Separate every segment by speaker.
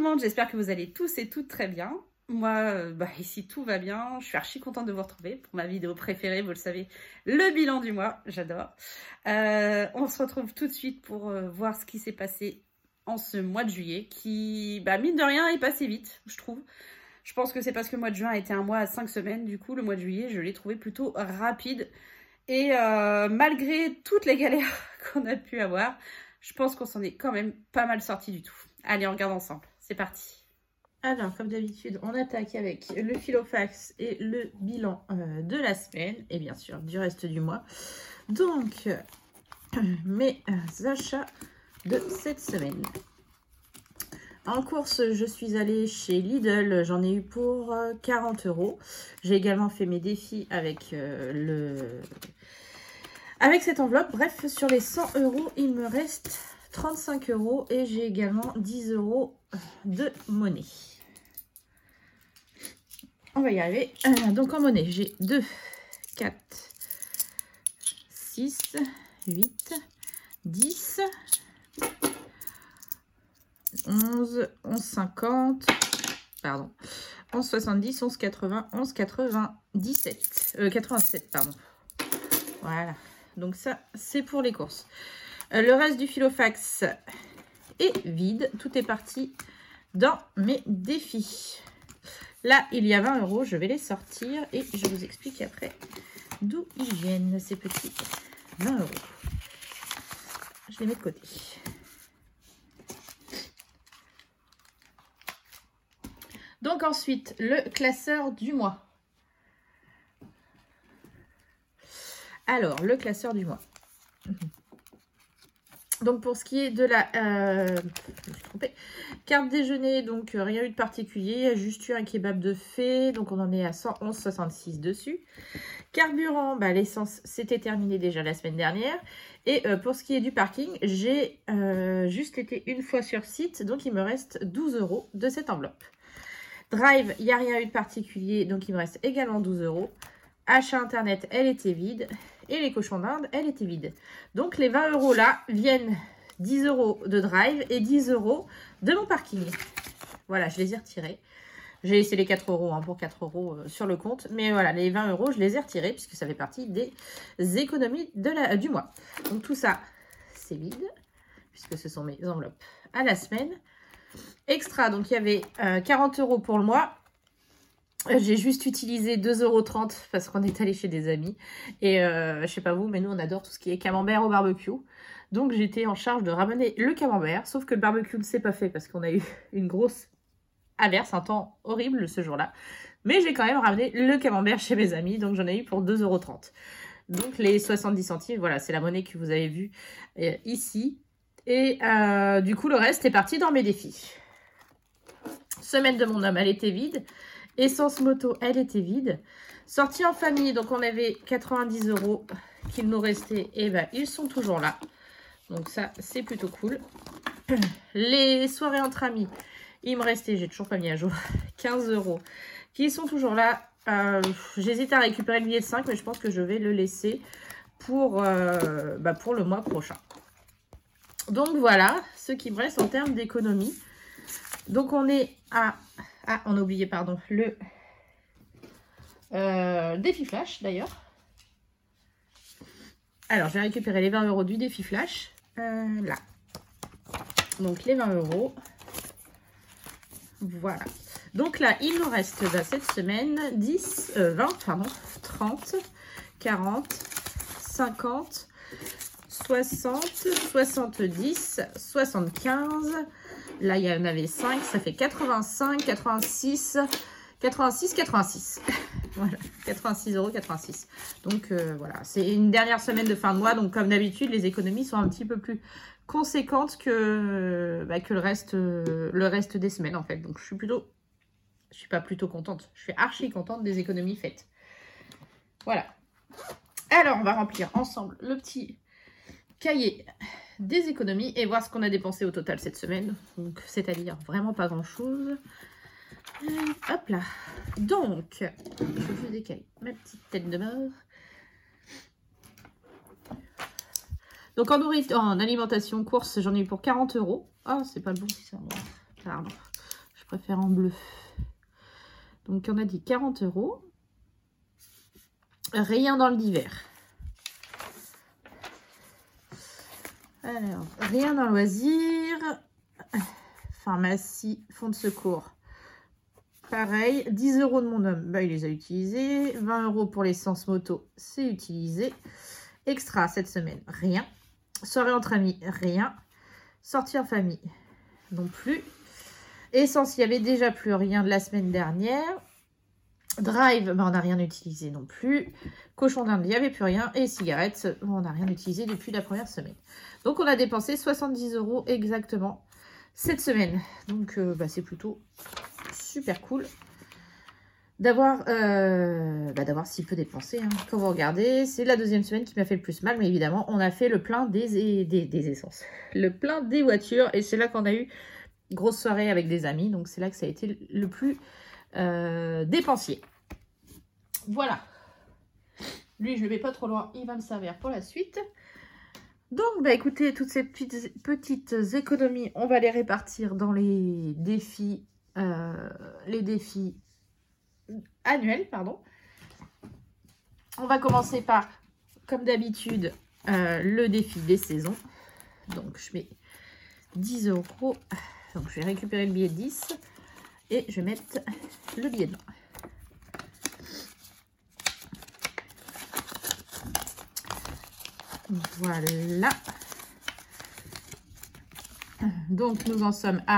Speaker 1: monde, j'espère que vous allez tous et toutes très bien. Moi, ici tout va bien, je suis archi contente de vous retrouver pour ma vidéo préférée, vous le savez, le bilan du mois, j'adore. On se retrouve tout de suite pour voir ce qui s'est passé en ce mois de juillet qui, mine de rien, est passé vite, je trouve. Je pense que c'est parce que le mois de juin a été un mois à 5 semaines, du coup le mois de juillet, je l'ai trouvé plutôt rapide. Et malgré toutes les galères qu'on a pu avoir, je pense qu'on s'en est quand même pas mal sorti du tout. Allez, on regarde ensemble. C'est parti. Alors, comme d'habitude, on attaque avec le Filofax et le bilan de la semaine. Et bien sûr, du reste du mois. Donc, mes achats de cette semaine. En course, je suis allée chez Lidl. J'en ai eu pour 40 €. J'ai également fait mes défis avec avec cette enveloppe. Bref, sur les 100 €, il me reste 35 € et j'ai également 10 € de monnaie. On va y arriver. Donc en monnaie, j'ai 2, 4, 6, 8, 10, 11, 11,50, pardon, 11,70, 11,80, 11,97, 87, pardon. Voilà. Donc ça, c'est pour les courses. Le reste du Filofax est vide. Tout est parti dans mes défis. Là, il y a 20 €. Je vais les sortir et je vous explique après d'où ils viennent, ces petits 20 €. Je les mets de côté. Donc ensuite, le classeur du mois. Alors, le classeur du mois. Donc, pour ce qui est de la je me suis trompée, carte déjeuner, donc rien eu de particulier, juste eu un kebab de fée, donc on en est à 111,66 dessus. Carburant, l'essence, c'était terminé déjà la semaine dernière. Et pour ce qui est du parking, j'ai juste été une fois sur site, donc il me reste 12 € de cette enveloppe. Drive, il n'y a rien eu de particulier, donc il me reste également 12 €. Achat internet, elle était vide. Et les cochons d'Inde, elle était vide. Donc les 20 € là viennent 10 € de drive et 10 € de mon parking. Voilà, je les ai retirés. J'ai laissé les 4 € pour 4 € sur le compte. Mais voilà, les 20 € je les ai retirés puisque ça fait partie des économies du mois. Donc tout ça, c'est vide puisque ce sont mes enveloppes à la semaine. Extra, donc il y avait 40 € pour le mois. J'ai juste utilisé 2,30 € parce qu'on est allé chez des amis. Et je sais pas vous, mais nous on adore tout ce qui est camembert au barbecue. Donc j'étais en charge de ramener le camembert. Sauf que le barbecue ne s'est pas fait parce qu'on a eu une grosse averse, un temps horrible ce jour-là. Mais j'ai quand même ramené le camembert chez mes amis. Donc j'en ai eu pour 2,30 €. Donc les 70 centimes, voilà, c'est la monnaie que vous avez vue ici. Et du coup le reste est parti dans mes défis. Semaine de mon homme, elle était vide. Essence moto, elle était vide. Sortie en famille, donc on avait 90 € qu'il nous restait. Et ils sont toujours là. Donc ça, c'est plutôt cool. Les soirées entre amis, il me restait, j'ai toujours pas mis à jour, 15 € qui sont toujours là. J'hésite à récupérer le billet de 5, mais je pense que je vais le laisser pour le mois prochain. Donc voilà ce qui me reste en termes d'économie. Donc on est à... Ah, on a oublié, pardon, le défi flash, d'ailleurs. Alors, j'ai récupéré les 20 € du défi flash. Là. Donc, les 20 €. Voilà. Donc là, il nous reste cette semaine 30, 40, 50, 60, 70, 75... Là, il y en avait 5, ça fait 85, 86, 86, 86. Voilà, 86,86 €. Donc, voilà, c'est une dernière semaine de fin de mois. Donc, comme d'habitude, les économies sont un petit peu plus conséquentes que le reste des semaines, en fait. Donc, je suis pas plutôt contente. Je suis archi contente des économies faites. Voilà. Alors, on va remplir ensemble le petit cahier des économies et voir ce qu'on a dépensé au total cette semaine. Donc, c'est-à-dire vraiment pas grand-chose. Hop là. Donc, je vous décale ma petite tête de mort. Donc, en alimentation, course, j'en ai eu pour 40 €. Oh, c'est pas le bon si ça. Pardon. Je préfère en bleu. Donc, on a dit 40 €. Rien dans le divers. Alors, rien dans le loisir. Pharmacie, fonds de secours. Pareil, 10 € de mon homme, bah, il les a utilisés. 20 € pour l'essence moto, c'est utilisé. Extra cette semaine, rien. Soirée entre amis, rien. Sortie en famille, non plus. Essence, il n'y avait déjà plus rien de la semaine dernière. Drive, bah, on n'a rien utilisé non plus. Cochon d'Inde, il n'y avait plus rien. Et cigarettes, on n'a rien utilisé depuis la première semaine. Donc, on a dépensé 70 € exactement cette semaine. Donc, bah, c'est plutôt super cool d'avoir si peu dépensé. Hein. Quand vous regardez, c'est la deuxième semaine qui m'a fait le plus mal. Mais évidemment, on a fait le plein des essences. Le plein des voitures. Et c'est là qu'on a eu grosse soirée avec des amis. Donc, c'est là que ça a été le plus dépensier. Voilà. Lui, je ne le mets pas trop loin. Il va me servir pour la suite. Donc, bah écoutez, toutes ces petites économies, on va les répartir dans les défis annuels, pardon. On va commencer par, comme d'habitude, le défi des saisons. Donc, je mets 10 €. Donc, je vais récupérer le billet de 10 et je vais mettre le billet de 20. Voilà. Donc, nous en sommes à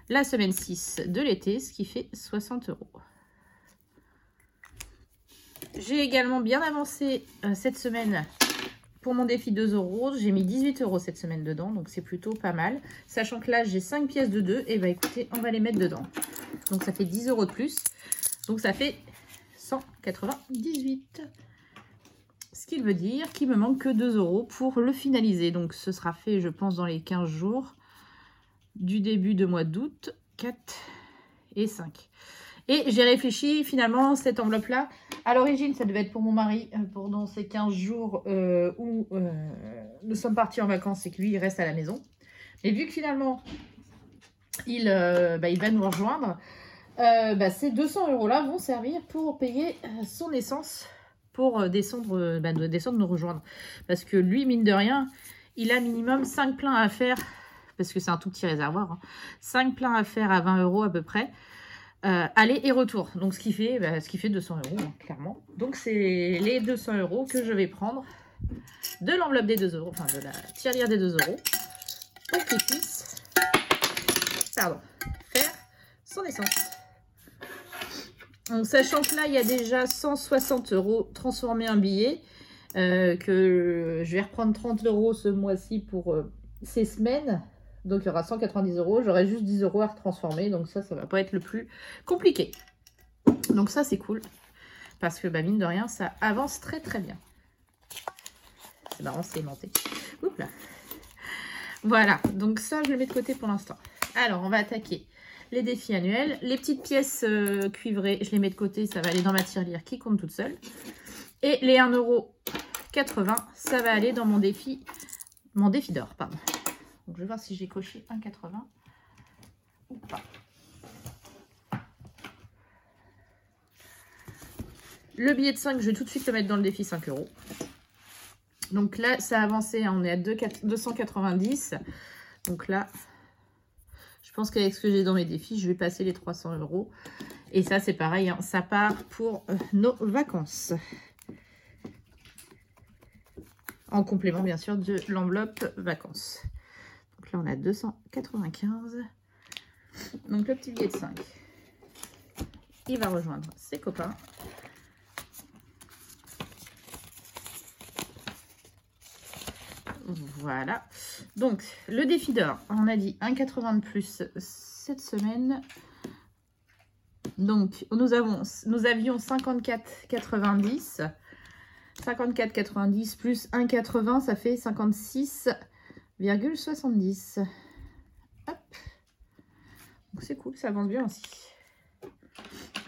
Speaker 1: la semaine 6 de l'été, ce qui fait 60 €. J'ai également bien avancé cette semaine pour mon défi 2 €. J'ai mis 18 € cette semaine dedans, donc c'est plutôt pas mal. Sachant que là, j'ai 5 pièces de 2. Et bah écoutez, on va les mettre dedans. Donc, ça fait 10 € de plus. Donc, ça fait 198. Ce qui veut dire qu'il me manque que 2 € pour le finaliser. Donc, ce sera fait, je pense, dans les 15 jours du début de mois d'août. 4 et 5. Et j'ai réfléchi, finalement, cette enveloppe-là. À l'origine, ça devait être pour mon mari pendant ces 15 jours où nous sommes partis en vacances et que lui, il reste à la maison. Mais vu que finalement, il va nous rejoindre, ces 200 € là vont servir pour payer son essence pour descendre nous rejoindre. Parce que lui, mine de rien, il a minimum 5 pleins à faire, parce que c'est un tout petit réservoir, hein, 5 pleins à faire à 20 € à peu près, aller et retour. Donc, ce qui fait 200 €, hein, clairement. Donc, c'est les 200 € que je vais prendre de l'enveloppe des 2 €, enfin de la tirelire des 2 € pour qu'il puisse faire son essence. Donc, sachant que là, il y a déjà 160 € transformés en billets, que je vais reprendre 30 € ce mois-ci pour ces semaines. Donc, il y aura 190 €. J'aurai juste 10 € à retransformer. Donc, ça va pas être le plus compliqué. Donc, ça, c'est cool. Parce que, mine de rien, ça avance très, très bien. C'est marrant, c'est aimanté. Oups là. Voilà. Donc, ça, je le mets de côté pour l'instant. Alors, on va attaquer les défis annuels. Les petites pièces cuivrées, je les mets de côté. Ça va aller dans ma tirelire qui compte toute seule. Et les 1,80 €, ça va aller dans mon défi d'or, pardon. Donc, je vais voir si j'ai coché 1,80 ou pas. Le billet de 5, je vais tout de suite le mettre dans le défi 5 €. Donc là, ça a avancé. Hein, on est à 290. Donc là, je pense qu'avec ce que j'ai dans mes défis, je vais passer les 300 €. Et ça, c'est pareil. Hein, ça part pour nos vacances. En complément, bien sûr, de l'enveloppe vacances. Donc là, on a 295. Donc, le petit billet de 5. Il va rejoindre ses copains. Voilà. Donc, le défi d'or, on a dit 1,80 de plus cette semaine. Donc, nous avions 54,90. 54,90 plus 1,80, ça fait 56,70. Hop. Donc, c'est cool, ça avance bien aussi.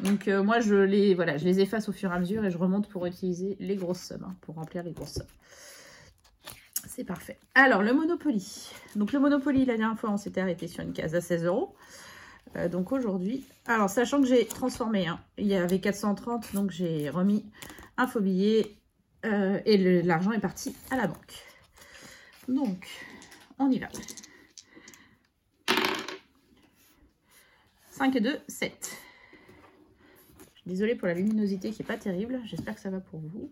Speaker 1: Donc, moi, je les efface au fur et à mesure et je remonte pour utiliser les grosses sommes, hein, pour remplir les grosses sommes. C'est parfait. Alors, le Monopoly. Donc, le Monopoly, la dernière fois, on s'était arrêté sur une case à 16 €. Donc aujourd'hui, alors sachant que j'ai transformé, hein, il y avait 430, donc j'ai remis un faux billet et l'argent est parti à la banque. Donc, on y va. 5 et 2, 7. Je suis désolée pour la luminosité qui n'est pas terrible. J'espère que ça va pour vous.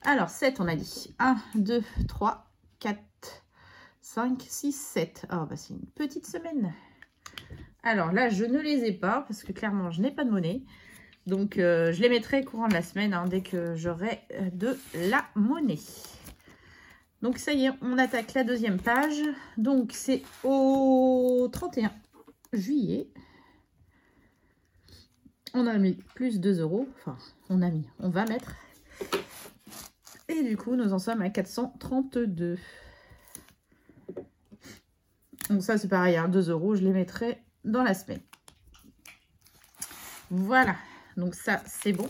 Speaker 1: Alors, 7, on a dit. 1, 2, 3, 4, 5, 6, 7. Oh, bah, c'est une petite semaine. Alors là, je ne les ai pas parce que clairement, je n'ai pas de monnaie. Donc, je les mettrai courant de la semaine hein, dès que j'aurai de la monnaie. Donc, ça y est, on attaque la deuxième page. Donc, c'est au 31 juillet. On a mis plus 2 €. Enfin, on va mettre. Et du coup, nous en sommes à 432. Donc ça, c'est pareil, hein, 2 €, je les mettrai dans la semaine. Voilà, donc ça, c'est bon.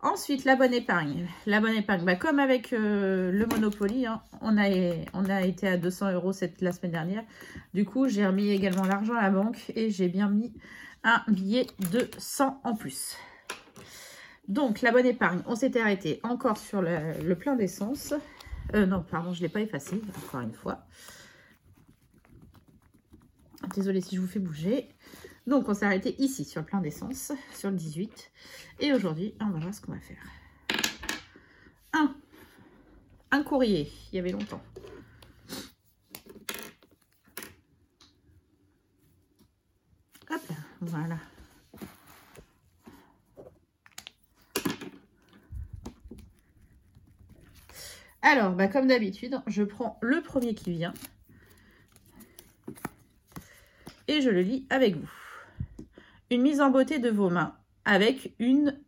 Speaker 1: Ensuite, la bonne épargne. La bonne épargne, bah, comme avec le Monopoly, hein, on a été à 200 € la semaine dernière. Du coup, j'ai remis également l'argent à la banque et j'ai bien mis un billet de 100 en plus. Donc, la bonne épargne, on s'était arrêté encore sur le plein d'essence. Non, pardon, je ne l'ai pas effacé, encore une fois. Désolée si je vous fais bouger. Donc, on s'est arrêté ici, sur le plein d'essence, sur le 18. Et aujourd'hui, on va voir ce qu'on va faire. Un courrier, il y avait longtemps. Hop là, voilà. Alors, bah, comme d'habitude, je prends le premier qui vient. Et je le lis avec vous. Une mise en beauté de vos mains avec une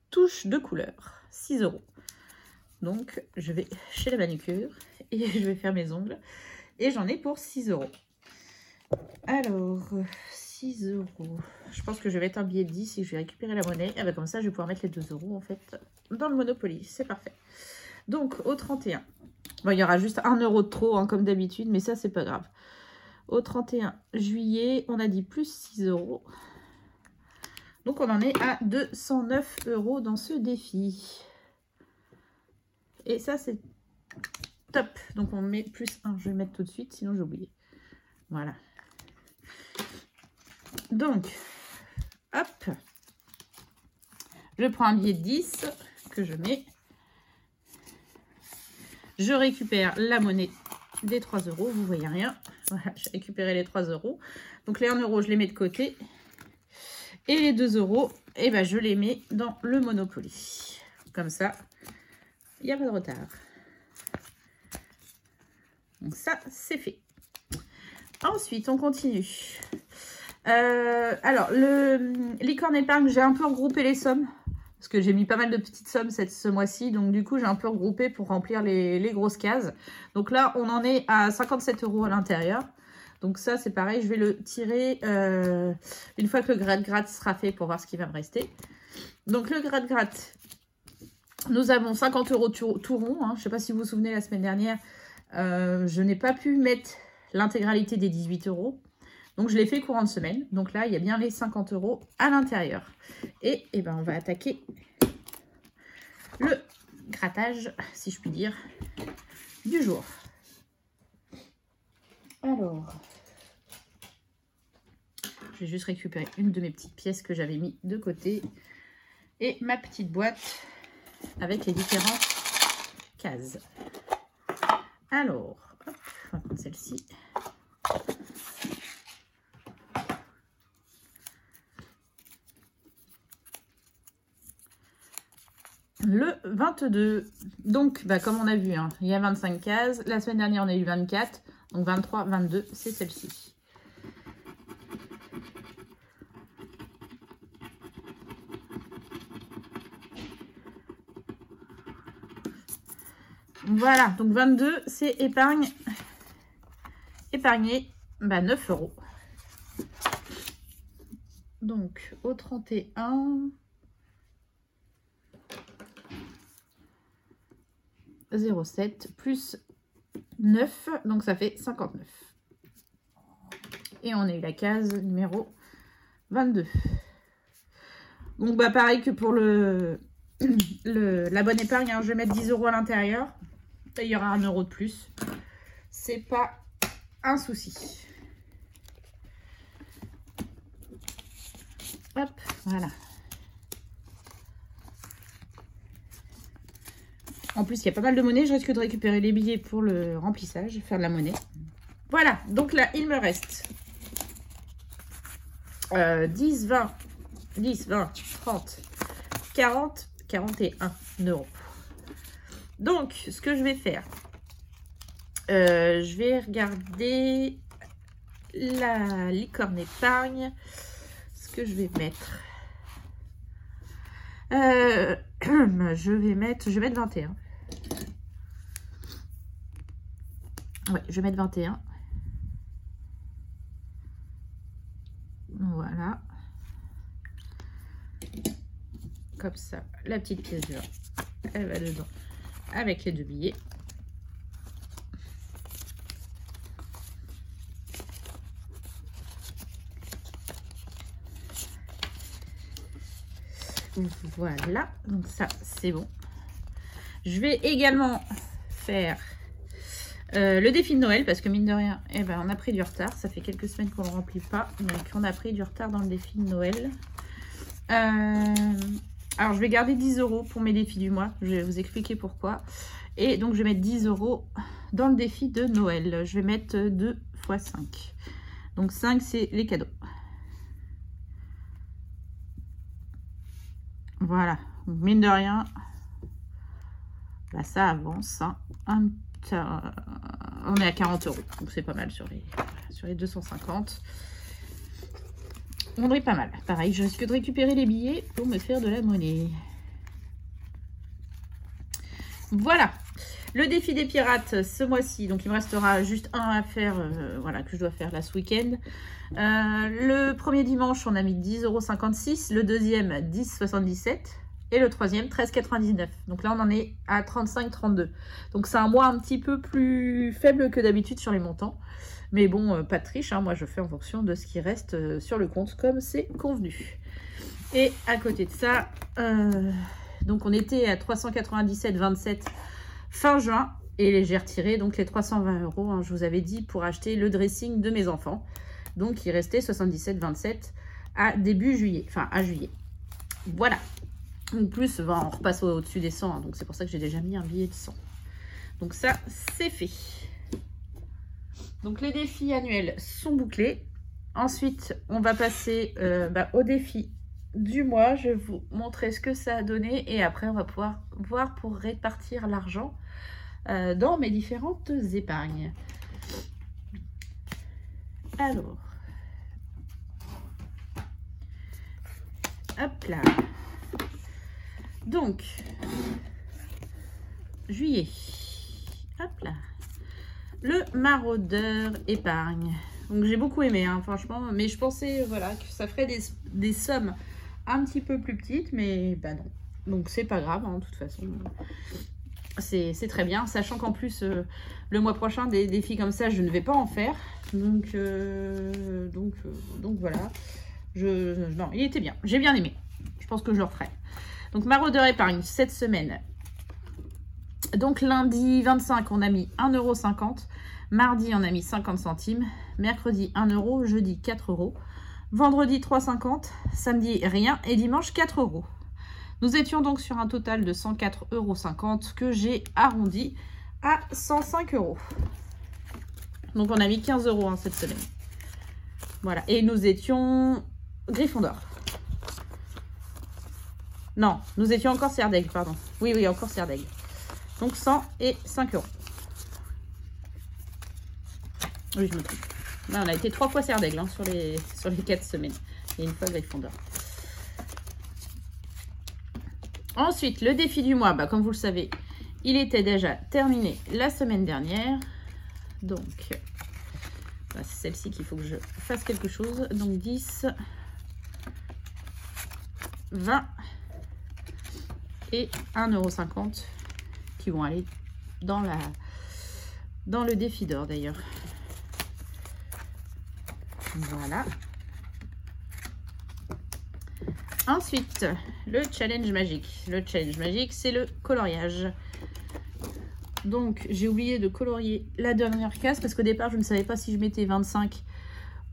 Speaker 1: touche de couleur. 6 €. Donc, je vais chez la manucure et je vais faire mes ongles. Et j'en ai pour 6 €. Alors, 6 €. Je pense que je vais mettre un billet de 10 et que je vais récupérer la monnaie. Et ben, comme ça, je vais pouvoir mettre les 2 € en fait dans le Monopoly. C'est parfait. Donc, au 31. Bon, il y aura juste 1 € de trop, hein, comme d'habitude, mais ça, c'est pas grave. Au 31 juillet, on a dit plus 6 €. Donc, on en est à 209 € dans ce défi. Et ça, c'est top. Donc, on met plus 1. Je vais le mettre tout de suite, sinon j'ai oublié. Voilà. Donc, hop. Je prends un billet de 10 que je mets. Je récupère la monnaie des 3 €. Vous voyez rien. Voilà, j'ai récupéré les 3 €. Donc, les 1 €, je les mets de côté. Et les 2 €, eh ben, je les mets dans le Monopoly. Comme ça, il n'y a pas de retard. Donc ça, c'est fait. Ensuite, on continue. Alors, le licorne épargne, j'ai un peu regroupé les sommes. Parce que j'ai mis pas mal de petites sommes ce mois-ci. Donc, du coup, j'ai un peu regroupé pour remplir les grosses cases. Donc là, on en est à 57 € à l'intérieur. Donc ça, c'est pareil, je vais le tirer une fois que le gratte-gratte sera fait pour voir ce qui va me rester. Donc le gratte-gratte, nous avons 50 € tout rond. Hein. Je ne sais pas si vous vous souvenez, la semaine dernière, je n'ai pas pu mettre l'intégralité des 18 €. Donc je l'ai fait courant de semaine. Donc là, il y a bien les 50 € à l'intérieur. Et ben, on va attaquer le grattage, si je puis dire, du jour. Alors... je vais juste récupérer une de mes petites pièces que j'avais mis de côté. Et ma petite boîte avec les différentes cases. Alors, hop, on va prendre celle-ci. Le 22. Donc, bah, comme on a vu, hein, il y a 25 cases. La semaine dernière, on a eu 24. Donc, 23, 22, c'est celle-ci. Voilà, donc 22, c'est épargné, bah 9 €. Donc, au 31, 0,7 plus 9, donc ça fait 59. Et on a eu la case numéro 22. Donc, bah, pareil que pour la bonne épargne, hein, je vais mettre 10 € à l'intérieur. Et il y aura 1 € de plus. C'est pas un souci. Hop, voilà. En plus, il y a pas mal de monnaie. Je risque de récupérer les billets pour le remplissage, faire de la monnaie. Voilà, donc là, il me reste 10, 20, 10, 20, 30, 40, 41 €. Donc, ce que je vais faire, je vais regarder la licorne épargne. Ce que je vais mettre. Je vais mettre 21. Ouais, je vais mettre 21. Voilà. Comme ça, la petite pièce d'or, elle va dedans avec les 2 billets. Voilà, donc ça c'est bon. Je vais également faire le défi de Noël parce que mine de rien, eh ben, on a pris du retard. Ça fait quelques semaines qu'on ne le remplit pas, donc on a pris du retard dans le défi de Noël. Alors je vais garder 10 € pour mes défis du mois. Je vais vous expliquer pourquoi. Et donc je vais mettre 10 € dans le défi de Noël. Je vais mettre 2 x 5. Donc 5 c'est les cadeaux. Voilà, donc, mine de rien, bah, ça avance. Hein. On est à 40 €, donc c'est pas mal sur les 250. On est pas mal. Pareil, je risque de récupérer les billets pour me faire de la monnaie. Voilà, le défi des pirates ce mois-ci. Donc il me restera juste un à faire, voilà, que je dois faire là ce week-end. Le premier dimanche, on a mis 10,56 €. Le deuxième, 10,77 €. Et le troisième, 13,99 €. Donc là, on en est à 35,32 €. Donc c'est un mois un petit peu plus faible que d'habitude sur les montants. Mais bon, pas de triche. Hein. Moi, je fais en fonction de ce qui reste sur le compte, comme c'est convenu. Et à côté de ça, donc on était à 397,27 € fin juin. Et j'ai retiré donc les 320 €, hein, je vous avais dit, pour acheter le dressing de mes enfants. Donc, il restait 77,27 € à début juillet, enfin à juillet. Voilà. En plus, on repasse au-dessus des 100, hein, donc c'est pour ça que j'ai déjà mis un billet de 100. Donc ça, c'est fait. Donc les défis annuels sont bouclés. Ensuite, on va passer au défi du mois. Je vais vous montrer ce que ça a donné et après, on va pouvoir voir pour répartir l'argent dans mes différentes épargnes. Alors, hop là. Donc, juillet. Hop là. Le maraudeur épargne. Donc, j'ai beaucoup aimé, hein, franchement. Mais je pensais, voilà, que ça ferait des sommes un petit peu plus petites. Mais bah non. Donc, c'est pas grave, hein, de toute façon. C'est très bien. Sachant qu'en plus, le mois prochain, des défis comme ça, je ne vais pas en faire. Donc voilà. Non, il était bien. J'ai bien aimé. Je pense que je le referai. Donc, maraudeur épargne, cette semaine. Donc, lundi 25, on a mis 1,50 €. Mardi, on a mis 50 centimes. Mercredi, 1 €. Jeudi, 4 €. Vendredi, 3,50 €. Samedi, rien. Et dimanche, 4 €. Nous étions donc sur un total de 104,50 € que j'ai arrondi à 105 €. Donc, on a mis 15 € hein, cette semaine. Voilà. Et nous étions Gryffondor. Non, nous étions encore Serdaigle, pardon. Oui, encore Serdaigle. Donc 105 €. Oui, je me trompe. Là, on a été 3 fois Serdaigle hein, sur les 4 semaines. Et une fois Gryffondor. Ensuite, le défi du mois, comme vous le savez, il était déjà terminé la semaine dernière. Donc, c'est celle-ci qu'il faut que je fasse quelque chose. Donc 10, 20 et 1,50 € qui vont aller dans le défi d'or d'ailleurs. Voilà. Ensuite, le challenge magique. Le challenge magique, c'est le coloriage. Donc, j'ai oublié de colorier la dernière case parce qu'au départ, je ne savais pas si je mettais 25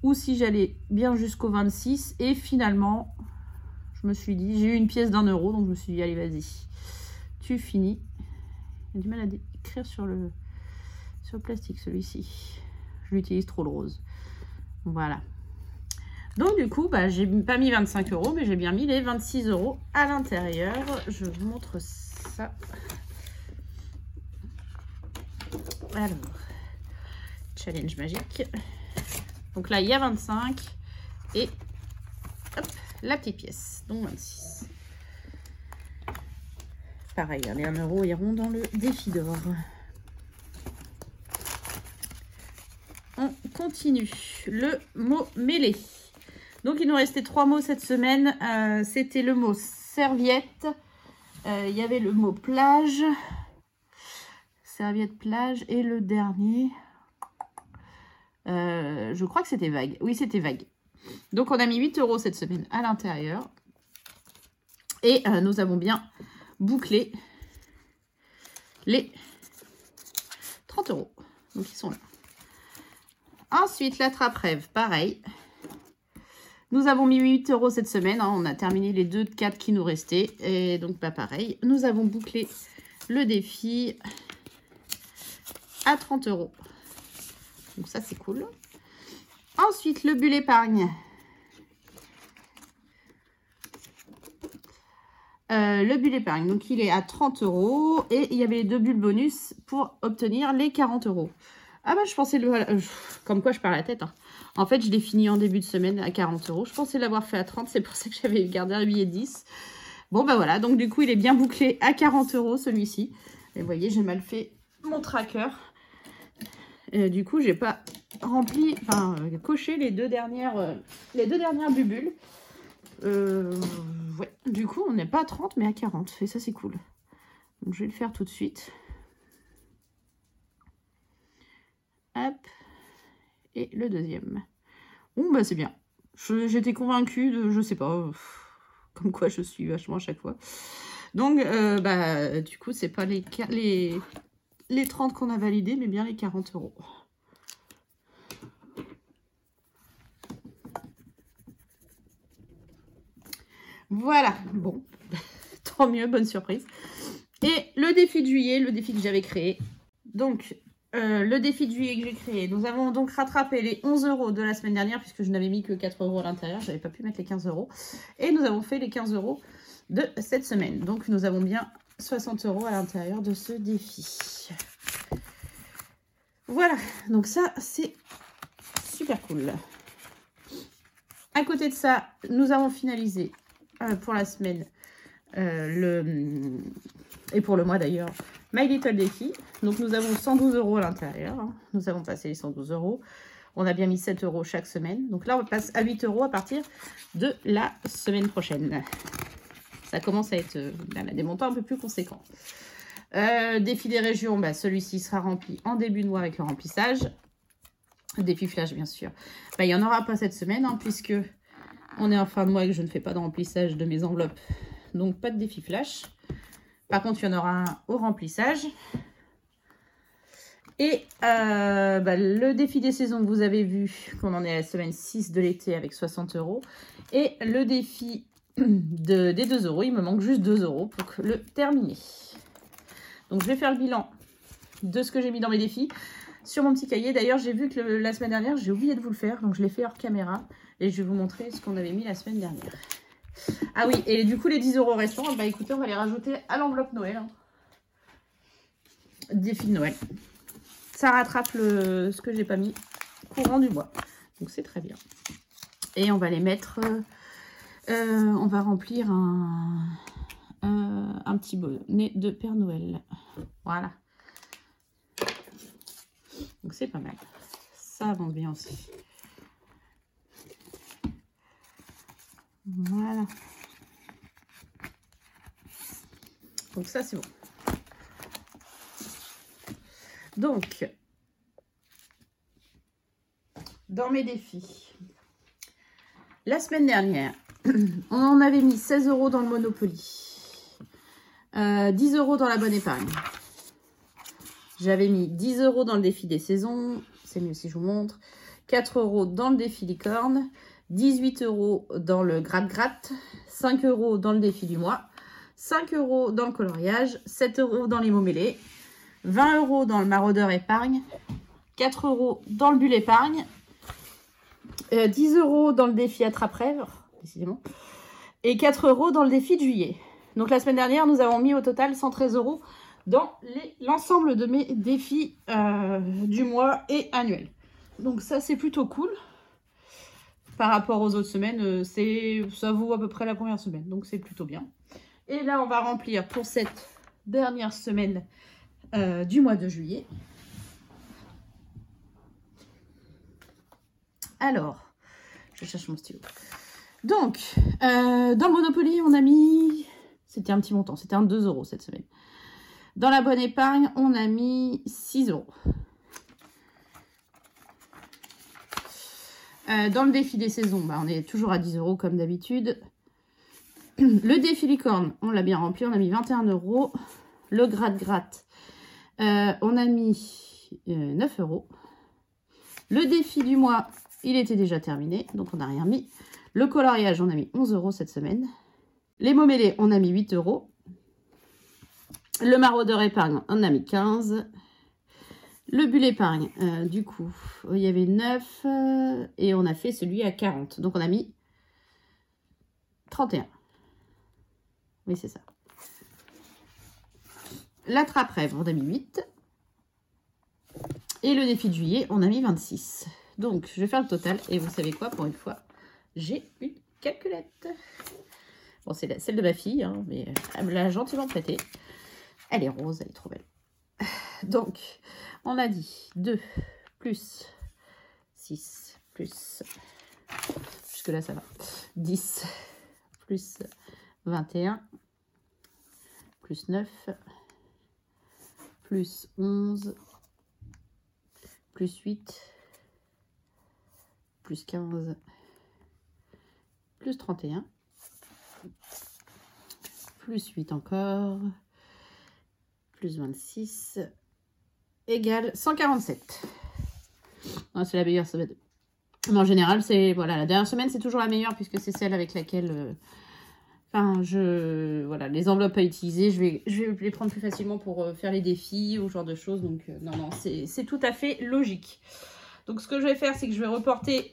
Speaker 1: ou si j'allais bien jusqu'au 26. Et finalement, je me suis dit, j'ai eu une pièce d'1 euro, donc je me suis dit, allez, vas-y, tu finis. J'ai du mal à écrire sur le plastique, celui-ci. Je l'utilise trop, le rose. Voilà. Donc, du coup, bah, j'ai pas mis 25 euros, mais j'ai bien mis les 26 euros à l'intérieur. Je vous montre ça. Alors, challenge magique. Donc là, il y a 25 et hop, la petite pièce, donc 26. Pareil, les 1 euro iront dans le défi d'or. On continue. Le mot mêlé. Donc, il nous restait 3 mots cette semaine. C'était le mot serviette. Il y avait le mot plage. Serviette, plage. Et le dernier, je crois que c'était vague. Oui, c'était vague. Donc, on a mis 8 euros cette semaine à l'intérieur. Et nous avons bien bouclé les 30 euros. Donc, ils sont là. Ensuite, la trappe-rêve, pareil. Nous avons mis 8 euros cette semaine. Hein. On a terminé les 2 de 4 qui nous restaient. Et donc, bah, pareil. Nous avons bouclé le défi à 30 euros. Donc, ça, c'est cool. Ensuite, le bulle épargne. Le bulle épargne, donc il est à 30 euros. Et il y avait les 2 bulles bonus pour obtenir les 40 euros. Ah bah je pensais comme quoi je perds la tête. Hein. En fait, je l'ai fini en début de semaine à 40 euros. Je pensais l'avoir fait à 30. C'est pour ça que j'avais gardé un billet 10. Bon bah voilà. Donc du coup, il est bien bouclé à 40 euros celui-ci. Et vous voyez, j'ai mal fait mon tracker. Du coup, j'ai pas rempli, enfin coché les deux dernières bubules. Ouais. Du coup, on n'est pas à 30 mais à 40. Et ça, c'est cool. Donc je vais le faire tout de suite. Hop. Et le deuxième. Bon, bah c'est bien. J'étais convaincue de, je sais pas, comme quoi je suis vachement à chaque fois. Donc, bah, du coup, c'est pas les 30 qu'on a validés, mais bien les 40 euros. Voilà, bon, tant mieux, bonne surprise. Et le défi de juillet, le défi que j'avais créé. Donc, le défi de juillet que j'ai créé, nous avons donc rattrapé les 11 euros de la semaine dernière, puisque je n'avais mis que 4 euros à l'intérieur, je n'avais pas pu mettre les 15 euros. Et nous avons fait les 15 euros de cette semaine. Donc, nous avons bien 60 euros à l'intérieur de ce défi. Voilà, donc ça, c'est super cool. À côté de ça, nous avons finalisé pour la semaine et pour le mois d'ailleurs, My Little Défi. Donc nous avons 112 euros à l'intérieur. Hein. Nous avons passé les 112 euros. On a bien mis 7 euros chaque semaine. Donc là, on passe à 8 euros à partir de la semaine prochaine. Ça commence à être des montants un peu plus conséquents. Défi des régions, bah, celui-ci sera rempli en début de mois avec le remplissage. Défi flash, bien sûr. Bah, il n'y en aura pas cette semaine, hein, puisque on est en fin de mois et que je ne fais pas de remplissage de mes enveloppes. Donc, pas de défi flash. Par contre, il y en aura un au remplissage. Et bah, le défi des saisons que vous avez vu, qu'on en est à la semaine 6 de l'été avec 60 euros. Et le défi des 2 euros, il me manque juste 2 euros pour le terminer. Donc, je vais faire le bilan de ce que j'ai mis dans mes défis sur mon petit cahier. D'ailleurs, j'ai vu que la semaine dernière, j'ai oublié de vous le faire. Donc, je l'ai fait hors caméra. Et je vais vous montrer ce qu'on avait mis la semaine dernière. Ah oui, et du coup, les 10 euros restants, bah écoutez, on va les rajouter à l'enveloppe Noël. Hein. Défi de Noël. Ça rattrape ce que j'ai pas mis courant du mois. Donc, c'est très bien. Et on va les mettre... on va remplir un petit bonnet de Père Noël. Voilà. Donc, c'est pas mal. Ça avance bien aussi. Voilà. Donc, ça, c'est bon. Donc, dans mes défis,
Speaker 2: La semaine dernière, on en avait mis 16 € dans le Monopoly. 10 € dans la bonne épargne. J'avais mis 10 € dans le défi des saisons. C'est mieux si je vous montre. 4 € dans le défi licorne. 18 € dans le gratte-gratte. 5 € dans le défi du mois. 5 € dans le coloriage. 7 € dans les mots mêlés. 20 € dans le maraudeur épargne. 4 € dans le bulle épargne. 10 € dans le défi attrape-rêve, décidément. Et 4 € dans le défi de juillet. Donc la semaine dernière, nous avons mis au total 113 € dans l'ensemble de mes défis du mois et annuels. Donc ça, c'est plutôt cool. Par rapport aux autres semaines, ça vaut à peu près la première semaine. Donc c'est plutôt bien. Et là, on va remplir pour cette dernière semaine du mois de juillet. Alors, je cherche mon stylo. Donc, dans le Monopoly, on a mis... C'était un petit montant, c'était un 2 € cette semaine. Dans la bonne épargne, on a mis 6 €. Dans le défi des saisons, on est toujours à 10 € comme d'habitude. Le défi licorne, on l'a bien rempli, on a mis 21 €. Le gratte-gratte, on a mis 9 €. Le défi du mois, il était déjà terminé, donc on n'a rien mis. Le coloriage, on a mis 11 € cette semaine. Les mots mêlés, on a mis 8 €. Le maraudeur épargne, on a mis 15. Le bulle épargne, du coup, il y avait 9. Et on a fait celui à 40. Donc on a mis 31. Oui, c'est ça. L'attrape-rêve, on a mis 8. Et le défi de juillet, on a mis 26. Donc, je vais faire le total. Et vous savez quoi, pour une fois, j'ai une calculette. Bon, c'est celle de ma fille, hein, mais elle me l'a gentiment prêtée. Elle est rose, elle est trop belle. Donc, on a dit 2 plus 6 plus... Jusque-là, ça va. 10 plus 21 plus 9 plus 11 plus 8 plus 15 plus 31 plus 8 encore plus 26 égale 147. C'est la meilleure semaine. Mais en général, c'est voilà, la dernière semaine, c'est toujours la meilleure puisque c'est celle avec laquelle voilà, les enveloppes à utiliser, je vais les prendre plus facilement pour faire les défis ou ce genre de choses. Donc non, c'est tout à fait logique. Donc ce que je vais faire, c'est que je vais reporter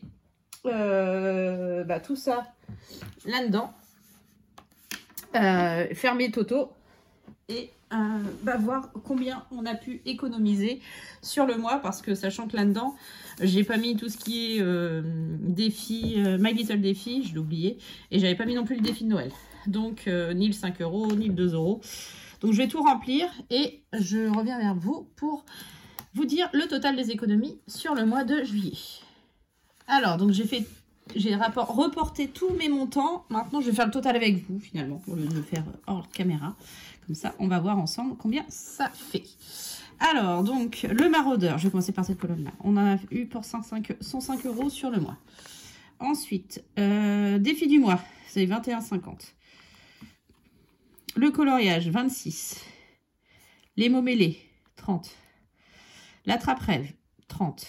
Speaker 2: tout ça là-dedans, fermer Toto et voir combien on a pu économiser sur le mois, parce que sachant que là-dedans j'ai pas mis tout ce qui est défi, My Little Défi, je l'ai oublié, et j'avais pas mis non plus le défi de Noël, donc ni le 5 € ni le 2 €. Donc je vais tout remplir et je reviens vers vous pour vous dire le total des économies sur le mois de juillet. Alors donc j'ai reporté tous mes montants. Maintenant, je vais faire le total avec vous, finalement, au lieu de le faire hors caméra. Comme ça, on va voir ensemble combien ça fait. Alors, donc, le maraudeur, je vais commencer par cette colonne-là. On a eu pour 105 € sur le mois. Ensuite, défi du mois, c'est 21,50. Le coloriage, 26. Les mots mêlés, 30. L'attrape-rêve, 30.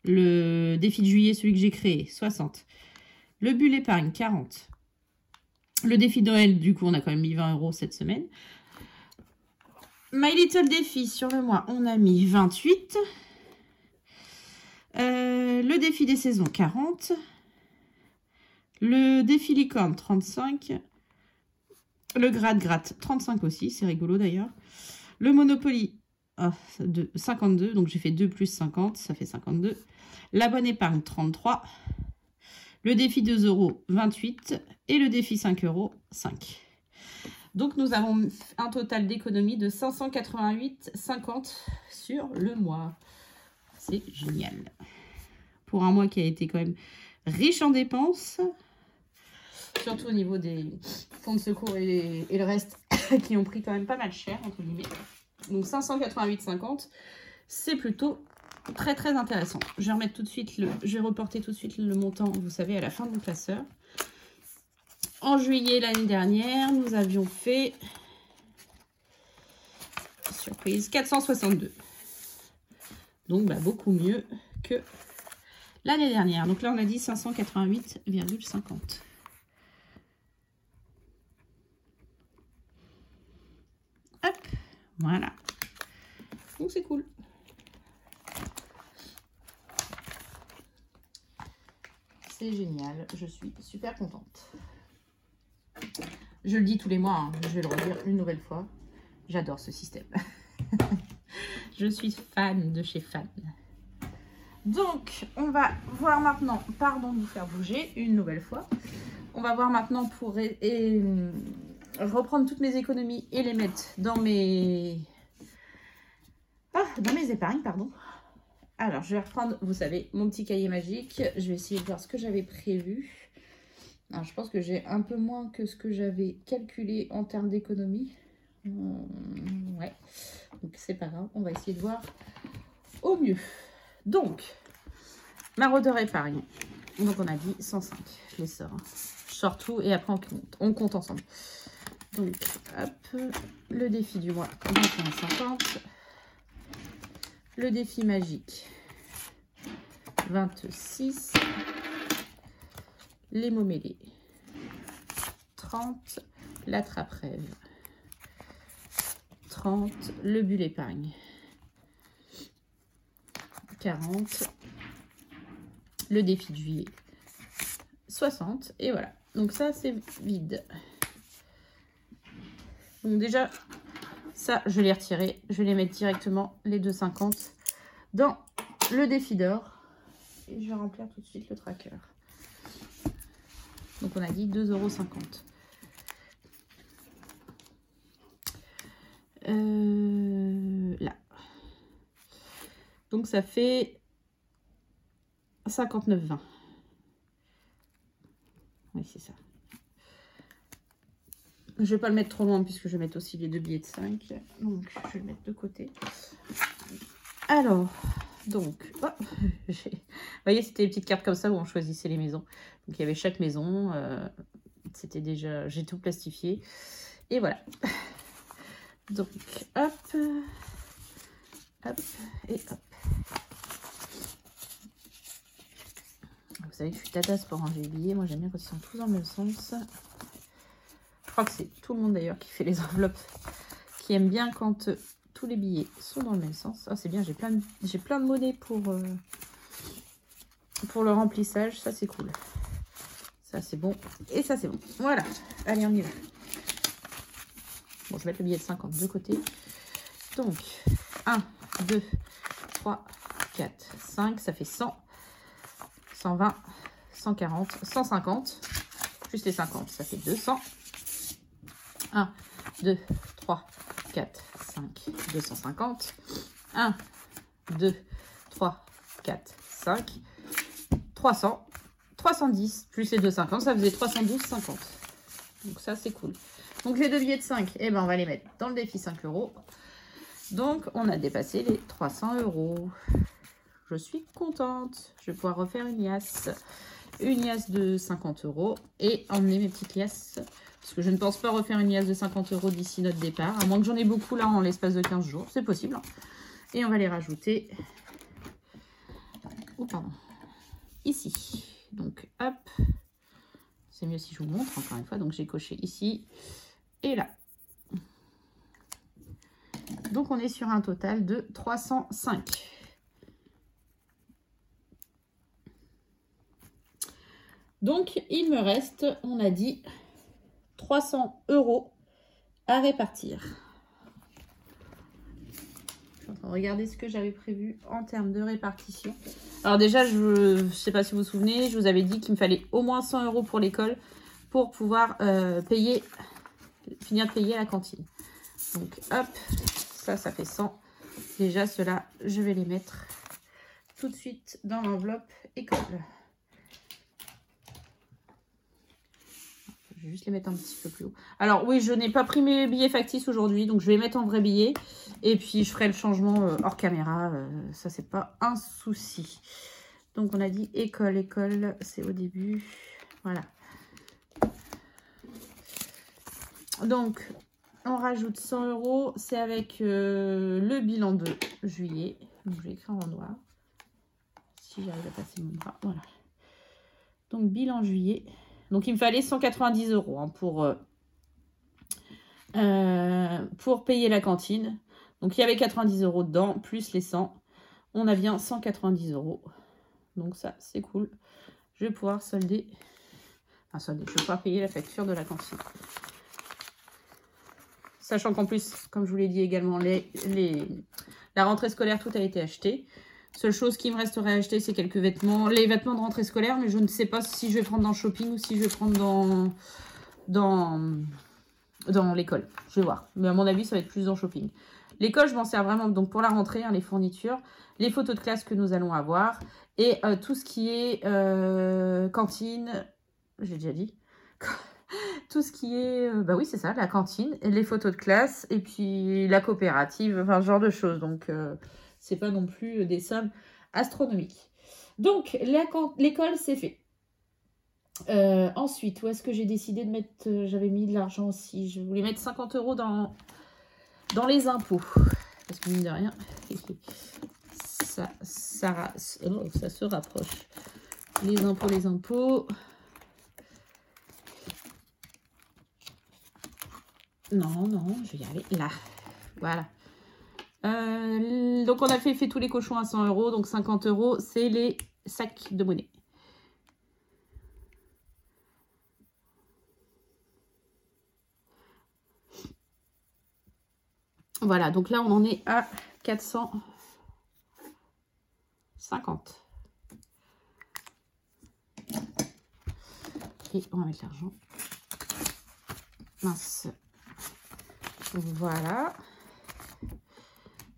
Speaker 2: Le défi de juillet, celui que j'ai créé, 60. Le bulle épargne, 40. Le défi de Noël, du coup, on a quand même mis 20 € cette semaine. My Little Défi, sur le mois, on a mis 28. Le défi des saisons, 40. Le défi licorne, 35. Le gratte-gratte, 35 aussi, c'est rigolo d'ailleurs. Le Monopoly, 52, donc j'ai fait 2 plus 50, ça fait 52. La bonne épargne, 33. Le défi 2 €, 28. Et le défi 5 €, 5. Donc nous avons un total d'économie de 588,50 sur le mois. C'est génial. Pour un mois qui a été quand même riche en dépenses. Surtout au niveau des fonds de secours et le reste qui ont pris quand même pas mal cher, entre guillemets. Donc 588,50, c'est plutôt très très intéressant. Je vais remettre tout de suite je vais reporter tout de suite le montant, vous savez, à la fin de mon classeur. En juillet l'année dernière, nous avions fait, surprise, 462. Donc beaucoup mieux que l'année dernière. Donc là on a dit 588,50. Hop, voilà. Donc c'est cool. C'est génial, je suis super contente. Je le dis tous les mois, hein, je vais le redire une nouvelle fois. J'adore ce système. Je suis fan de chez Fan. Donc, on va voir maintenant, pardon de vous faire bouger une nouvelle fois. On va voir maintenant pour reprendre toutes mes économies et les mettre dans mes épargnes, pardon. Alors, je vais reprendre, vous savez, mon petit cahier magique. Je vais essayer de voir ce que j'avais prévu. Alors, je pense que j'ai un peu moins que ce que j'avais calculé en termes d'économie. Ouais, donc c'est pas grave. On va essayer de voir au mieux. Donc, maraudeur épargne. Donc, on a dit 105. Je les sors. Je sors tout et après, on compte ensemble. Donc, hop, le défi du mois, 21,50. Le défi magique, 26. Les mots mêlés, 30. L'attrape-rêve, 30. Le bulle épargne, 40. Le défi de juillet, 60. Et voilà. Donc ça, c'est vide. Donc déjà, ça, je l'ai retiré. Je vais les mettre directement, les 2,50, dans le défi d'or. Et je vais remplir tout de suite le tracker. Donc, on a dit 2,50 €. Là. Donc, ça fait 59,20 €. Oui, c'est ça. Je ne vais pas le mettre trop loin puisque je vais mettre aussi les 2 billets de 5. Donc, je vais le mettre de côté. Alors, donc, oh, vous voyez, c'était des petites cartes comme ça où on choisissait les maisons. Donc, il y avait chaque maison. C'était déjà, j'ai tout plastifié. Et voilà. Donc, hop, hop et hop. Vous savez que je suis tatasse pour ranger les billets. Moi, j'aime bien quand ils sont tous dans le même sens. Je crois que c'est tout le monde d'ailleurs qui fait les enveloppes, qui aime bien quand tous les billets sont dans le même sens. Ah, c'est bien, j'ai plein de monnaie pour le remplissage. Ça, c'est cool. Ça, c'est bon. Et ça, c'est bon. Voilà. Allez, on y va. Bon, je vais mettre le billet de 50 de côté. Donc, 1, 2, 3, 4, 5. Ça fait 100, 120, 140, 150. Plus les 50, ça fait 200. 1, 2, 3, 4, 5, 250. 1, 2, 3, 4, 5, 300, 310, plus les 250, ça faisait 312,50. Donc ça, c'est cool. Donc les deux billets de 5, eh ben, on va les mettre dans le défi 5 €. Donc, on a dépassé les 300 €. Je suis contente. Je vais pouvoir refaire une liasse. Une liasse de 50 € et emmener mes petites liasses. Parce que je ne pense pas refaire une liasse de 50 € d'ici notre départ. À moins que j'en ai beaucoup là en l'espace de 15 jours. C'est possible. Et on va les rajouter. Oh, pardon. Ici. Donc, hop. C'est mieux si je vous montre encore une fois. Donc, j'ai coché ici et là. Donc, on est sur un total de 305. Donc, il me reste, on a dit, 300 € à répartir. Je suis en train de regarder ce que j'avais prévu en termes de répartition. Alors déjà, je ne sais pas si vous vous souvenez, je vous avais dit qu'il me fallait au moins 100 € pour l'école pour pouvoir finir de payer la cantine. Donc, hop, ça fait 100. Déjà, ceux-là, je vais les mettre tout de suite dans l'enveloppe école. Je Je vais juste les mettre un petit peu plus haut. Alors oui, je n'ai pas pris mes billets factices aujourd'hui, donc je vais les mettre en vrai billet. Et puis je ferai le changement hors caméra. Ça, c'est pas un souci. Donc on a dit école, école, c'est au début. Voilà. Donc on rajoute 100 €. C'est avec le bilan de juillet. Donc je vais écrire en noir. Si j'arrive à passer mon bras. Voilà. Donc bilan juillet. Donc il me fallait 190 € hein, pour payer la cantine. Donc il y avait 90 € dedans, plus les 100. On a bien 190 €. Donc ça, c'est cool. Je vais pouvoir solder. Enfin, solder. Je vais pouvoir payer la facture de la cantine. Sachant qu'en plus, comme je vous l'ai dit également, la rentrée scolaire, tout a été acheté. Seule chose qui me resterait à acheter, c'est quelques vêtements. Les vêtements de rentrée scolaire, mais je ne sais pas si je vais prendre dans le shopping ou si je vais prendre dans l'école. Je vais voir. Mais à mon avis, ça va être plus dans le shopping. L'école, je m'en sers vraiment donc pour la rentrée, hein, les fournitures, les photos de classe que nous allons avoir et tout ce qui est cantine. J'ai déjà dit. Tout ce qui est, bah oui, c'est ça, la cantine, et les photos de classe, et puis la coopérative, enfin, ce genre de choses. Donc, c'est pas non plus des sommes astronomiques. Donc, l'école, c'est fait. Ensuite, où est-ce que j'ai décidé de mettre... j'avais mis de l'argent aussi. Je voulais mettre 50 € dans les impôts. Parce que mine de rien, ça se rapproche. Les impôts. Non, je vais y aller là. Voilà. Donc, on a fait tous les cochons à 100 €. Donc, 50 €, c'est les sacs de monnaie. Voilà. Donc là, on en est à 450. Et on va mettre l'argent. Mince. Voilà.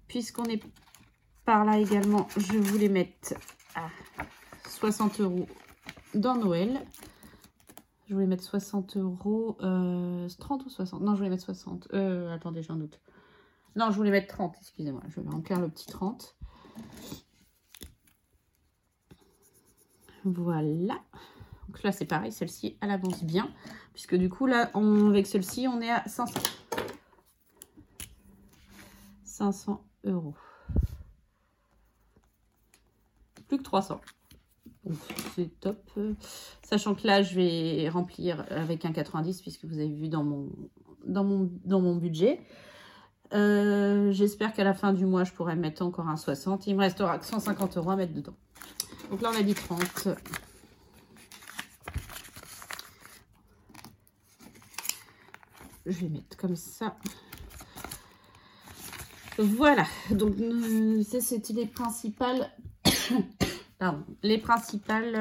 Speaker 2: Puisqu'on est par là également, je voulais mettre à 60 € dans Noël. Je voulais mettre 60 €. 30 ou 60? Non, je voulais mettre 60. Attendez, j'ai un doute. Non, je voulais mettre 30, excusez-moi. Je vais remplir le petit 30. Voilà. Donc là, c'est pareil, celle-ci, elle avance bien. Puisque du coup, là, avec celle-ci, on est à 500. 500 €. Plus que 300. Donc c'est top. Sachant que là, je vais remplir avec un 90 puisque vous avez vu dans mon budget. J'espère qu'à la fin du mois, je pourrai mettre encore un 60. Il me restera que 150 € à mettre dedans. Donc là, on a dit 30. Je vais mettre comme ça. Voilà. Donc, c'était les principales... Pardon, les principales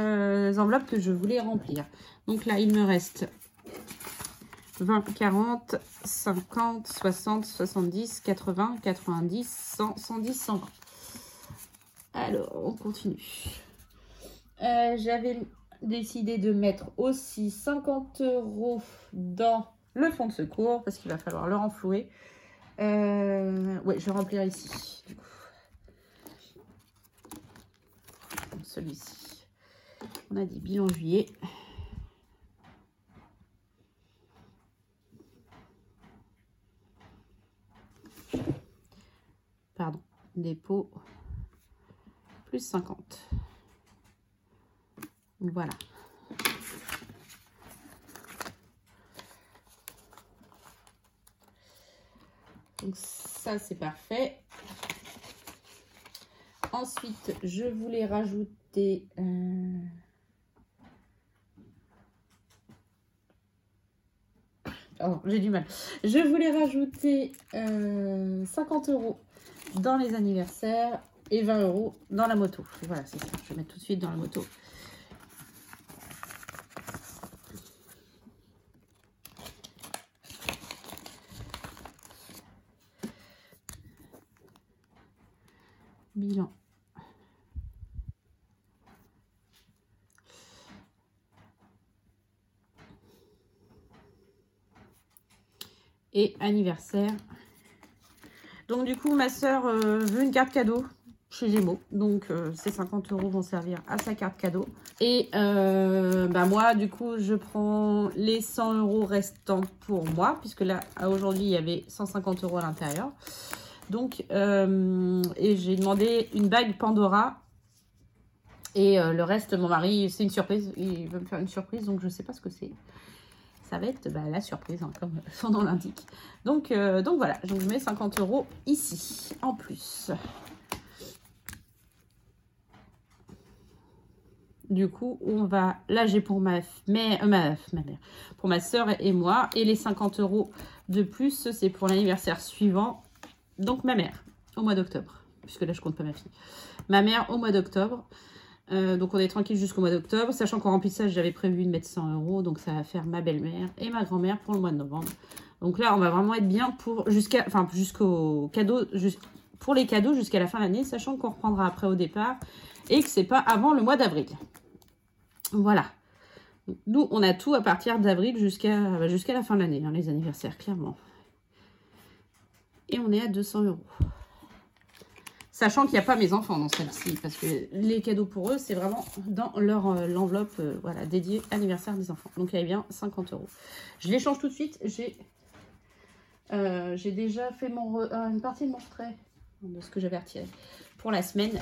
Speaker 2: enveloppes que je voulais remplir. Donc là, il me reste 20, 40, 50, 60, 70, 80, 90, 100, 110, 120. Alors, on continue. J'avais décidé de mettre aussi 50 € dans le fonds de secours parce qu'il va falloir le renflouer. Ouais, je vais remplir ici, du coup. Celui-ci. On a dit bilan juillet. Pardon, dépôt plus 50. Voilà. Donc ça, c'est parfait. Ensuite, je voulais rajouter... Oh, j'ai du mal. Je voulais rajouter 50 € dans les anniversaires et 20 € dans la moto. Voilà, c'est ça. Je vais mettre tout de suite dans la moto. Bilan. et anniversaire. Donc du coup, ma soeur veut une carte cadeau chez Gémeaux. Donc ces 50 € vont servir à sa carte cadeau. Et moi, du coup, je prends les 100 € restants pour moi. Puisque là, aujourd'hui, il y avait 150 € à l'intérieur. Donc, et j'ai demandé une bague Pandora. Et le reste, mon mari, c'est une surprise. Il veut me faire une surprise, donc je ne sais pas ce que c'est. Ça va être la surprise, hein, comme son nom l'indique. Donc voilà, je mets 50 € ici, en plus. Du coup, on va... Là, j'ai pour ma mère, pour ma soeur et moi. Et les 50 € de plus, c'est pour l'anniversaire suivant. Donc, ma mère, au mois d'octobre. Puisque là, je compte pas ma fille. Ma mère, au mois d'octobre. Donc, on est tranquille jusqu'au mois d'octobre. Sachant qu'en remplissage, j'avais prévu de mettre 100 €. Donc, ça va faire ma belle-mère et ma grand-mère pour le mois de novembre. Donc là, on va vraiment être bien pour jusqu'au cadeau... pour les cadeaux jusqu'à la fin de l'année. Sachant qu'on reprendra après au départ. Et que c'est pas avant le mois d'avril. Voilà. Nous, on a tout à partir d'avril jusqu'à la fin de l'année, hein, les anniversaires, clairement. Et on est à 200 €. Sachant qu'il n'y a pas mes enfants dans celle-ci, parce que les cadeaux pour eux, c'est vraiment dans l'enveloppe voilà, dédiée anniversaire des enfants. Donc, il y a bien 50 €. Je l'échange tout de suite. J'ai déjà fait une partie de mon retrait de ce que j'avais retiré pour la semaine.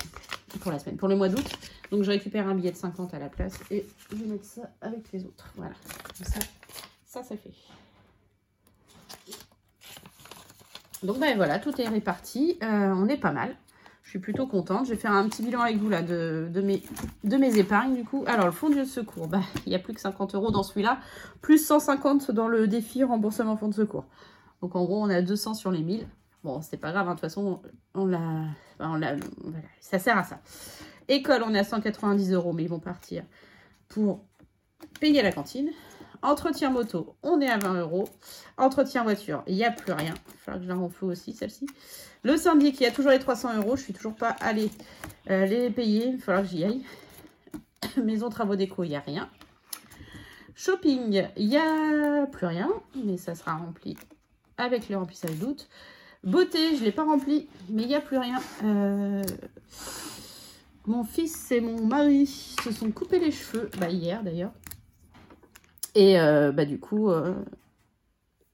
Speaker 2: Pour le mois d'août. Donc, je récupère un billet de 50 à la place et je vais mettre ça avec les autres. Voilà. Comme ça fait. Donc, voilà, tout est réparti. On est pas mal. Je suis plutôt contente. Je vais faire un petit bilan avec vous, là, de mes épargnes, du coup. Alors, le fonds de secours, il n'y a plus que 50 € dans celui-là, plus 150 dans le défi remboursement fonds de secours. Donc, en gros, on a 200 sur les 1000. Bon, c'est pas grave, hein, de toute façon, voilà, ça sert à ça. École, on est à 190 €, mais ils vont partir pour payer la cantine. Entretien moto, on est à 20 €. Entretien voiture, il n'y a plus rien. Il va falloir que je la renfloue aussi, celle-ci. Le syndic, il y a toujours les 300 €. Je suis toujours pas allée les payer. Il va falloir que j'y aille. Maison, travaux déco, il n'y a rien. Shopping, il n'y a plus rien, mais ça sera rempli avec le remplissage d'août. Beauté, je ne l'ai pas rempli, mais il n'y a plus rien. Mon fils et mon mari se sont coupés les cheveux, hier d'ailleurs. Et du coup,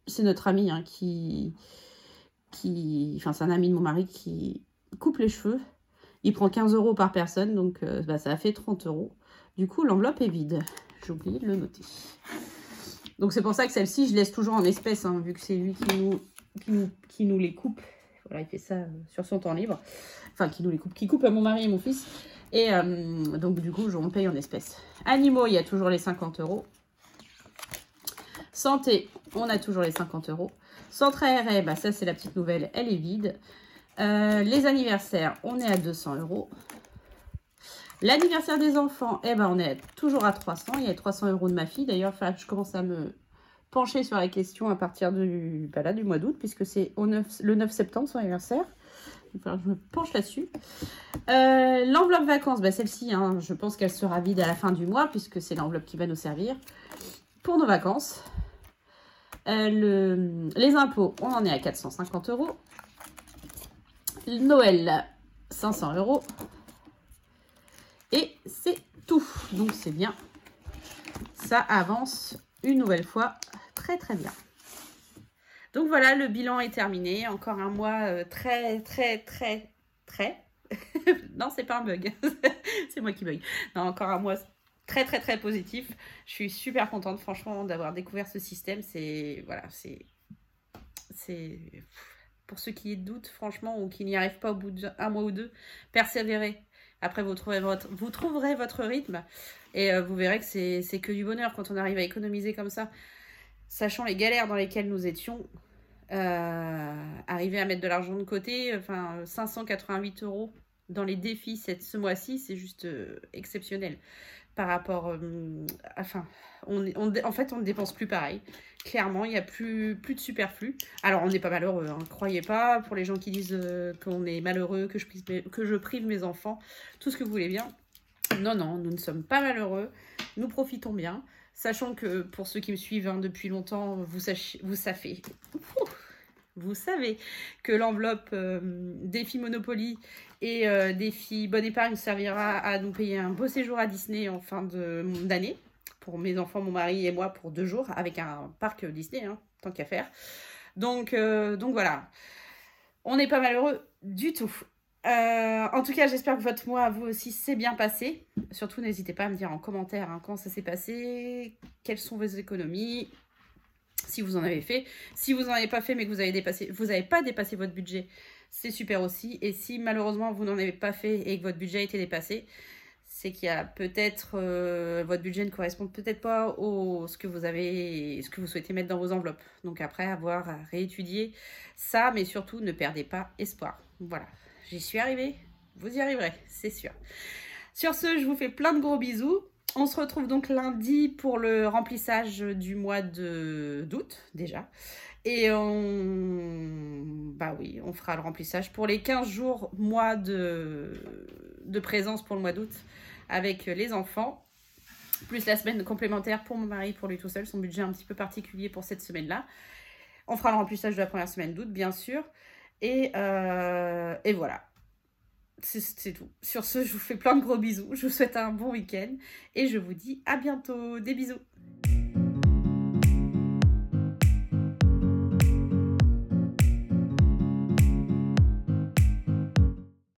Speaker 2: c'est notre ami hein, c'est un ami de mon mari qui coupe les cheveux. Il prend 15 € par personne, donc ça a fait 30 €. Du coup, l'enveloppe est vide. J'ai oublié de le noter. Donc c'est pour ça que celle-ci, je laisse toujours en espèces, hein, vu que c'est lui qui nous les coupe. Voilà, il fait ça sur son temps libre. Enfin, qui coupe à mon mari et mon fils. Et donc, du coup, on paye en espèces. Animaux, il y a toujours les 50 €. Santé, on a toujours les 50 €. Centre aéré, ça, c'est la petite nouvelle, elle est vide. Les anniversaires, on est à 200 €. L'anniversaire des enfants, on est toujours à 300. Il y a 300 € de ma fille. D'ailleurs, je commence à me pencher sur la question à partir du mois d'août, puisque c'est le 9 septembre son anniversaire. Il va falloir que je me penche là-dessus. L'enveloppe vacances, celle-ci, hein, je pense qu'elle sera vide à la fin du mois, puisque c'est l'enveloppe qui va nous servir pour nos vacances. Les impôts, on en est à 450 €. Noël, 500 €. Et c'est tout. Donc, c'est bien. Ça avance une nouvelle fois très, très bien. Donc, voilà, le bilan est terminé. Encore un mois très... non, c'est pas un bug. C'est moi qui bug. Non, encore un mois très, très, très positif. Je suis super contente, franchement, d'avoir découvert ce système. C'est... Pour ceux qui doutent, franchement, ou qui n'y arrivent pas au bout d'un mois ou deux, persévérez. Après, vous trouverez votre rythme et vous verrez que c'est que du bonheur quand on arrive à économiser comme ça. Sachant les galères dans lesquelles nous étions, arriver à mettre de l'argent de côté, 588 € dans les défis ce mois-ci, c'est juste exceptionnel. Par rapport... on ne dépense plus pareil. Clairement, il n'y a plus de superflu. Alors, on n'est pas malheureux, hein, croyez pas. Pour les gens qui disent qu'on est malheureux, que je prive mes enfants, tout ce que vous voulez bien. Non, nous ne sommes pas malheureux. Nous profitons bien. Sachant que pour ceux qui me suivent depuis longtemps, vous savez que l'enveloppe défi Monopoly et défi Bonne Épargne servira à nous payer un beau séjour à Disney en fin d'année. Pour mes enfants, mon mari et moi pour 2 jours avec un parc Disney, hein, tant qu'à faire. Donc voilà, on n'est pas malheureux du tout. En tout cas, j'espère que votre mois, vous aussi, s'est bien passé. Surtout, n'hésitez pas à me dire en commentaire comment ça s'est passé, quelles sont vos économies, si vous en avez fait. Si vous n'en avez pas fait, mais que vous n'avez pas dépassé votre budget, c'est super aussi. Et si malheureusement, vous n'en avez pas fait et que votre budget a été dépassé, c'est qu'il y a peut-être, votre budget ne correspond peut-être pas ce que vous souhaitez mettre dans vos enveloppes. Donc après, avoir à réétudier ça, mais surtout, ne perdez pas espoir. Voilà. J'y suis arrivée, vous y arriverez, c'est sûr. Sur ce, je vous fais plein de gros bisous. On se retrouve donc lundi pour le remplissage du mois d'août, déjà. Et on fera le remplissage pour les 15 jours, mois de présence pour le mois d'août avec les enfants. Plus la semaine complémentaire pour mon mari, pour lui tout seul. Son budget est un petit peu particulier pour cette semaine-là. On fera le remplissage de la première semaine d'août, bien sûr. Et voilà, c'est tout. Sur ce, je vous fais plein de gros bisous. Je vous souhaite un bon week-end et je vous dis à bientôt. Des bisous.